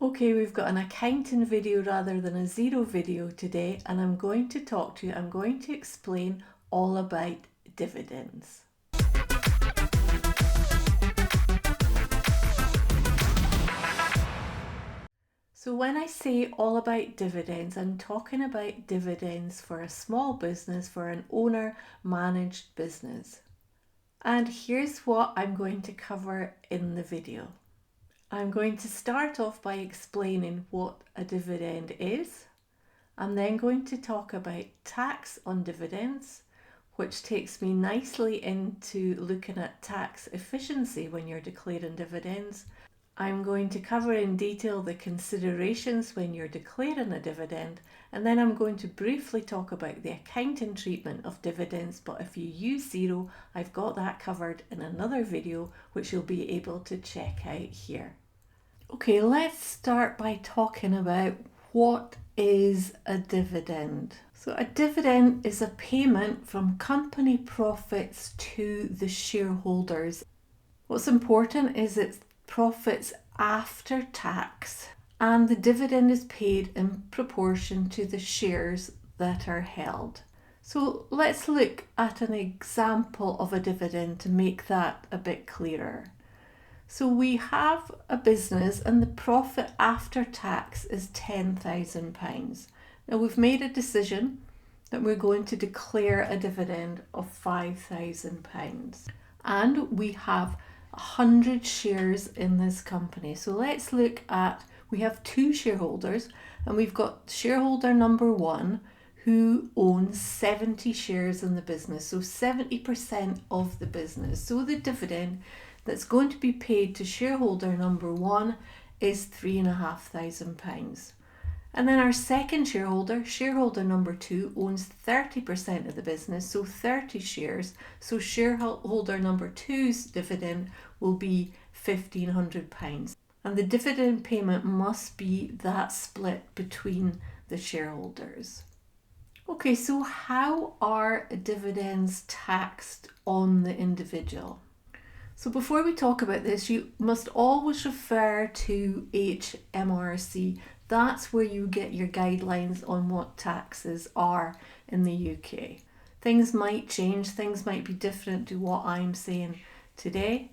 Okay, we've got an accounting video rather than a Xero video today, and I'm going to explain all about dividends. So when I say all about dividends, I'm talking about dividends for a small business, for an owner-managed business. And here's what I'm going to cover in the video. I'm going to start off by explaining what a dividend is. I'm then going to talk about tax on dividends, which takes me nicely into looking at tax efficiency when you're declaring dividends. I'm going to cover in detail the considerations when you're declaring a dividend, and then I'm going to briefly talk about the accounting treatment of dividends, but if you use Xero, I've got that covered in another video which you'll be able to check out here. Okay, let's start by talking about what is a dividend. So a dividend is a payment from company profits to the shareholders. What's important is it's profits after tax, and the dividend is paid in proportion to the shares that are held. So let's look at an example of a dividend to make that a bit clearer. So we have a business and the profit after tax is £10,000. Now we've made a decision that we're going to declare a dividend of £5,000, and we have 100 shares in this company. So let's look at, we have two shareholders, and we've got shareholder number 1 who owns 70 shares in the business, so 70% of the business. So the dividend that's going to be paid to shareholder number 1 is £3,500. And then our second shareholder, shareholder number 2, owns 30% of the business, so 30 shares. So shareholder number 2's dividend will be £1,500. And the dividend payment must be that split between the shareholders. Okay, so how are dividends taxed on the individual? So before we talk about this, you must always refer to HMRC. That's where you get your guidelines on what taxes are in the UK. Things might change, things might be different to what I'm saying today.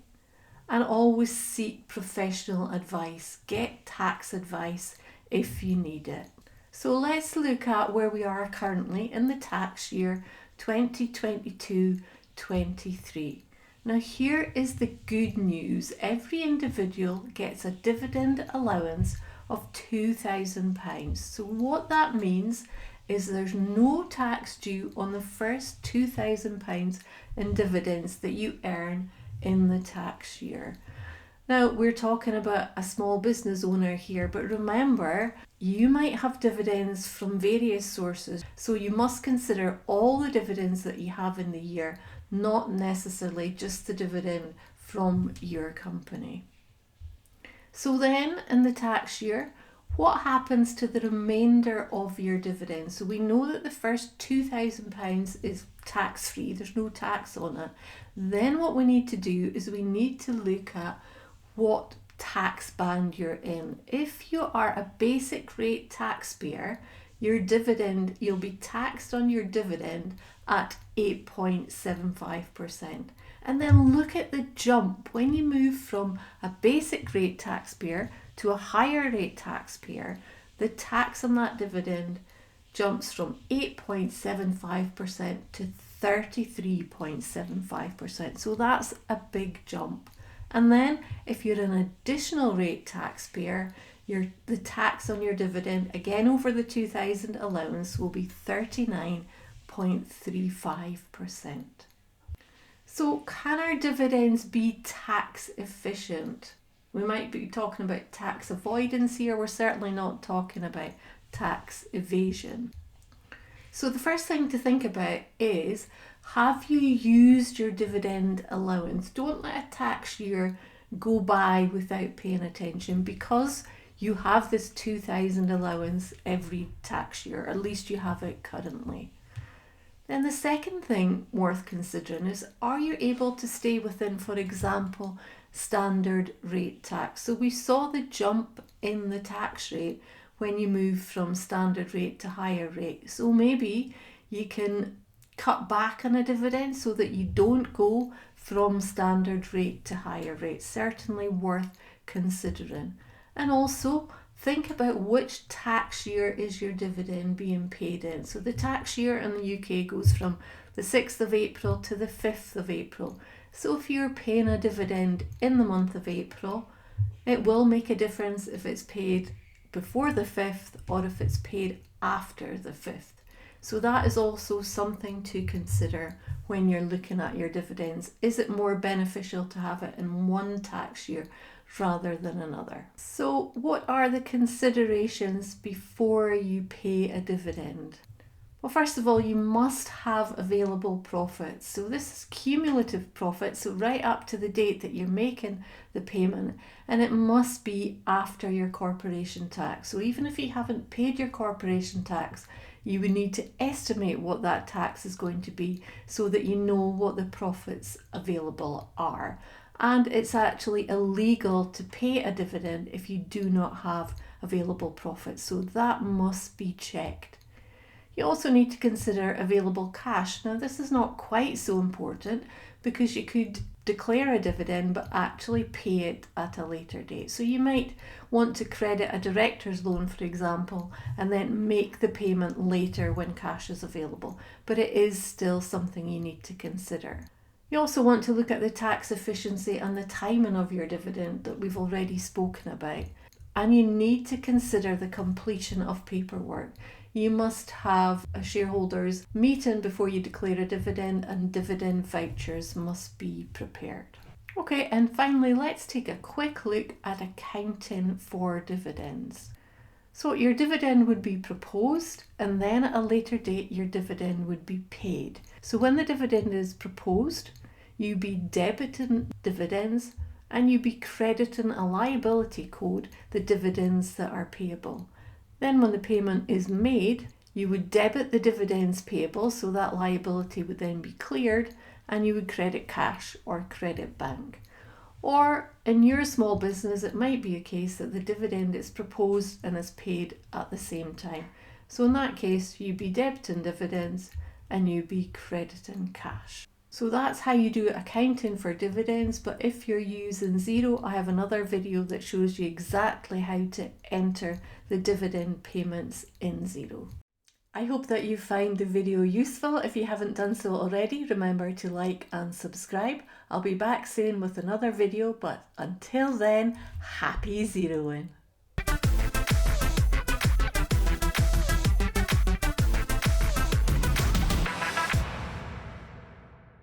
And always seek professional advice. Get tax advice if you need it. So let's look at where we are currently in the tax year 2022-23. Now here is the good news. Every individual gets a dividend allowance of £2,000. So what that means is there's no tax due on the first £2,000 in dividends that you earn in the tax year. Now we're talking about a small business owner here, but remember, you might have dividends from various sources, so you must consider all the dividends that you have in the year, not necessarily just the dividend from your company. So then in the tax year, what happens to the remainder of your dividends? So we know that the first £2,000 is tax-free, there's no tax on it. Then what we need to do is we need to look at what tax band you're in. If you are a basic rate taxpayer, your dividend, you'll be taxed on your dividend at 8.75%. And then look at the jump when you move from a basic rate taxpayer to a higher rate taxpayer. The tax on that dividend jumps from 8.75% to 33.75%. So that's a big jump. And then if you're an additional rate taxpayer, the tax on your dividend, again over the 2,000 allowance, will be 39.35%. So can our dividends be tax efficient? We might be talking about tax avoidance here. We're certainly not talking about tax evasion. So the first thing to think about is, have you used your dividend allowance? Don't let a tax year go by without paying attention, because you have this 2,000 allowance every tax year, at least you have it currently. Then the second thing worth considering is, are you able to stay within, for example, standard rate tax. So we saw the jump in the tax rate when you move from standard rate to higher rate. So maybe you can cut back on a dividend so that you don't go from standard rate to higher rate. Certainly worth considering. And also think about which tax year is your dividend being paid in. So the tax year in the UK goes from the 6th of April to the 5th of April. So if you're paying a dividend in the month of April, it will make a difference if it's paid before the 5th or if it's paid after the 5th. So that is also something to consider when you're looking at your dividends. Is it more beneficial to have it in one tax year rather than another? So what are the considerations before you pay a dividend? Well, first of all, you must have available profits. So this is cumulative profit, so right up to the date that you're making the payment, and it must be after your corporation tax. So even if you haven't paid your corporation tax, you would need to estimate what that tax is going to be so that you know what the profits available are. And it's actually illegal to pay a dividend if you do not have available profits. So that must be checked. You also need to consider available cash. Now, this is not quite so important because you could declare a dividend but actually pay it at a later date. So you might want to credit a director's loan, for example, and then make the payment later when cash is available. But it is still something you need to consider. You also want to look at the tax efficiency and the timing of your dividend that we've already spoken about. And you need to consider the completion of paperwork. You must have a shareholders meeting before you declare a dividend, and dividend vouchers must be prepared. Okay, and finally, let's take a quick look at accounting for dividends. So your dividend would be proposed, and then at a later date your dividend would be paid. So when the dividend is proposed, you be debiting dividends and you be crediting a liability code the dividends that are payable. Then when the payment is made, you would debit the dividends payable, so that liability would then be cleared, and you would credit cash or credit bank. Or in your small business, it might be a case that the dividend is proposed and is paid at the same time. So in that case, you'd be debiting dividends and you'd be crediting cash. So that's how you do accounting for dividends, but if you're using Xero, I have another video that shows you exactly how to enter the dividend payments in Xero. I hope that you find the video useful. If you haven't done so already, remember to like and subscribe. I'll be back soon with another video, but until then, happy Xeroing!